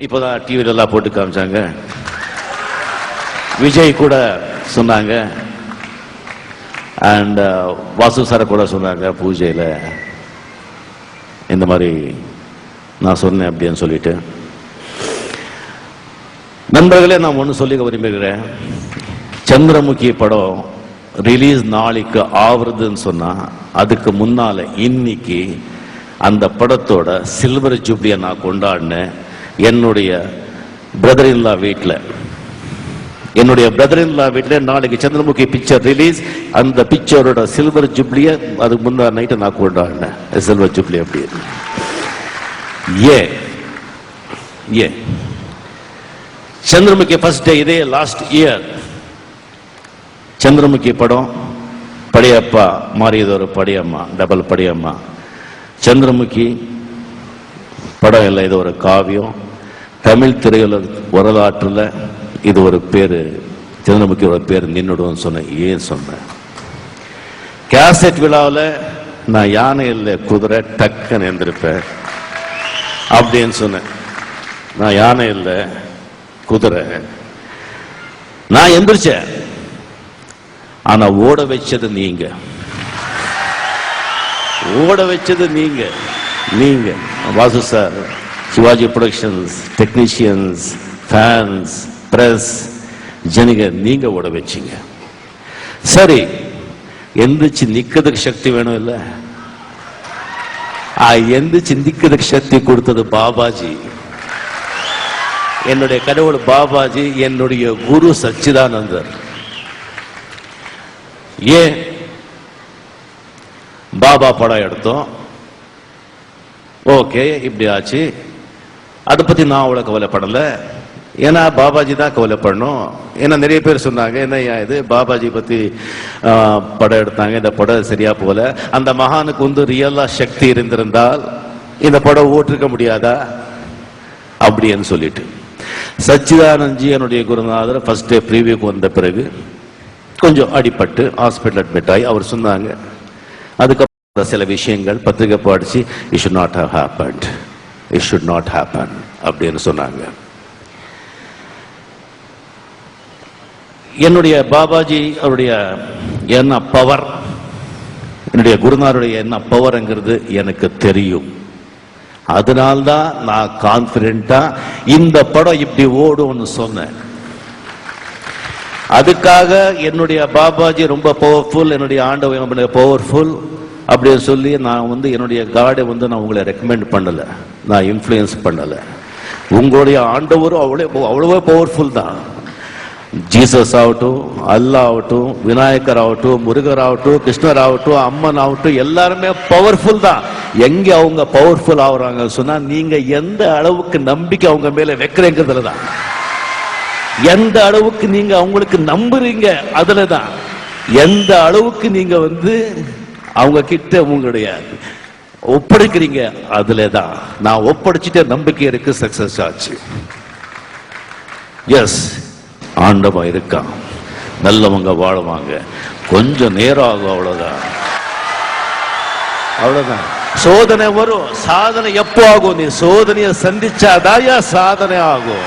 இப்போதான் டிவில எல்லாம் போட்டு காமிச்சாங்க. விஜய் கூட சொன்னாங்க, அண்ட் வாசு சார கூட சொன்னாங்க பூஜையில் இந்த மாதிரி நான் சொன்னேன் அப்படின்னு சொல்லிட்டு. நண்பர்களே, நான் ஒன்று சொல்லிக்க விரும்புகிறேன். சந்திரமுகி படம் ரிலீஸ் நாளைக்கு ஆவறதுன்னு சொன்னா அதுக்கு முன்னால இன்னைக்கு அந்த படத்தோட சில்வர் ஜூப்ளியை நான் கொண்டாடினேன். என்னுடைய பிரதர் இன் லா வீட்டில் நாளைக்கு சந்திரமுகி பிக்சர் ரிலீஸ். அந்த பிக்சரோட சில்வர் ஜூப்ளியை அதுக்கு முன்னாடி நைட்டு நான் கொண்டாடினேன். சில்வர் ஜூப்ளி அப்படி ஏ சந்திரமுகி ஃபர்ஸ்ட் டே இதே லாஸ்ட் இயர் சந்திரமுகி படம் படையப்பா மாறியது ஒரு படையம்மா, டபுள் படையம்மா. சந்திரமுகி படம் இல்லை, இது ஒரு காவியம். தமிழ் திரையுலக வரலாற்றுல இது ஒரு பேரு, சந்திரமுகியோட பேர் நின்றுடும் சொன்னேன். ஏன் சொன்னேன்? கேசட் விழாவில் நான் யானை இல்லை குதிரை டக்குன்னு எழுந்திருப்பேன் அப்படின்னு சொன்னேன். நான் யானை இல்லை குதிரை, நான் எந்திரிச்சேன். ஆனா ஓட வச்சது நீங்க, நீங்க Vasu sir, Sivaji Productions, technicians, fans, press, ஜனங்க, நீங்க ஓட வச்சீங்க. சரி, எந்திரிச்சு நிக்கிறதுக்கு சக்தி வேணும் இல்ல? எந்திரிச்சு நிக்கிறதுக்கு சக்தி கொடுத்தது பாபாஜி, என்னுடைய கடவுள் பாபாஜி, என்னுடைய குரு சச்சிதானந்தர். ஏன் பாபா படம் எடுத்தோம், ஓகே இப்படி ஆச்சு. அதை பத்தி நான் அவ்வளவு கவலைப்படல, ஏன்னா பாபாஜி தான் கவலைப்படணும். ஏன்னா நிறைய பேர் சொன்னாங்க, என்ன இது பாபாஜி பத்தி படம் எடுத்தாங்க, இந்த படம் சரியா போல. அந்த மகானுக்கு வந்து ரியலா சக்தி இருந்திருந்தால் இந்த படம் ஓட்டிருக்க முடியாதா அப்படின்னு சொல்லிட்டு சச்சிதானந்த்ஜி என்னுடைய குருநாதர் ஃபர்ஸ்ட் டே ப்ரீவியூக்கு வந்த பிறகு கொஞ்சம் அடிபட்டு ஹாஸ்பிட்டல் அட்மிட் ஆகி அவர் சொன்னாங்க, அதுக்கப்புறம் சில விஷயங்கள் பத்திரிகை படிச்சு it should not have happened, it should not happen அப்படின்னு சொன்னாங்க. என்னுடைய பாபாஜி அவருடைய என்ன பவர், என்னுடைய குருநாதருடைய என்ன பவர்ங்கிறது எனக்கு தெரியும். அதனால்தான் நான் கான்பிடென்டா இந்த படம் இப்படி ஓடும்னு சொன்னேன். அதுக்காக என்னுடைய பாபாஜி ரொம்ப பவர்ஃபுல், என்னுடைய ஆண்டவன் பவர்ஃபுல் அப்படின்னு சொல்லி நான் வந்து என்னுடைய காடை வந்து நான் உங்களை ரெக்கமெண்ட் பண்ணல, நான் இன்ஃப்ளூயன்ஸ் பண்ணல. உங்களுடைய ஆண்டவரும் அவ்வளவோ பவர்ஃபுல் தான். ஜீசஸ் ஆகட்டும், அல்லா ஆகட்டும், விநாயகர் ஆகட்டும், முருகர் ஆகட்டும், கிருஷ்ணர் ஆகட்டும், அம்மன் ஆகட்டும், எல்லாருமே பவர்ஃபுல் தான். எங்க அவங்க பவர்ஃபுல் ஆகுறாங்க சொன்னா நீங்க எந்த அளவுக்கு நம்பிக்கை அவங்க மேல வைக்கிறீங்கிறதுல தான், எந்த அளவுக்கு நீங்க அவங்களுக்கு நம்புறீங்க அதுலதான், எந்த அளவுக்கு நீங்க வந்து அவங்க கிட்ட உங்களுடைய ஒப்படைக்கிறீங்க அதுலதான். நான் ஒப்படைச்சிட்ட நம்பிக்கை இருக்கு, சக்சஸ் ஆச்சு. எஸ், ஆண்டவன் இருக்கான், நல்லவங்க வாழுவாங்க, கொஞ்சம் நேரம் ஆகும், அவ்வளவுதான். சோதனை வரும், சாதனை எப்போ ஆகும்? நீ சோதனையை சந்திச்சாதாயா சாதனை ஆகும்.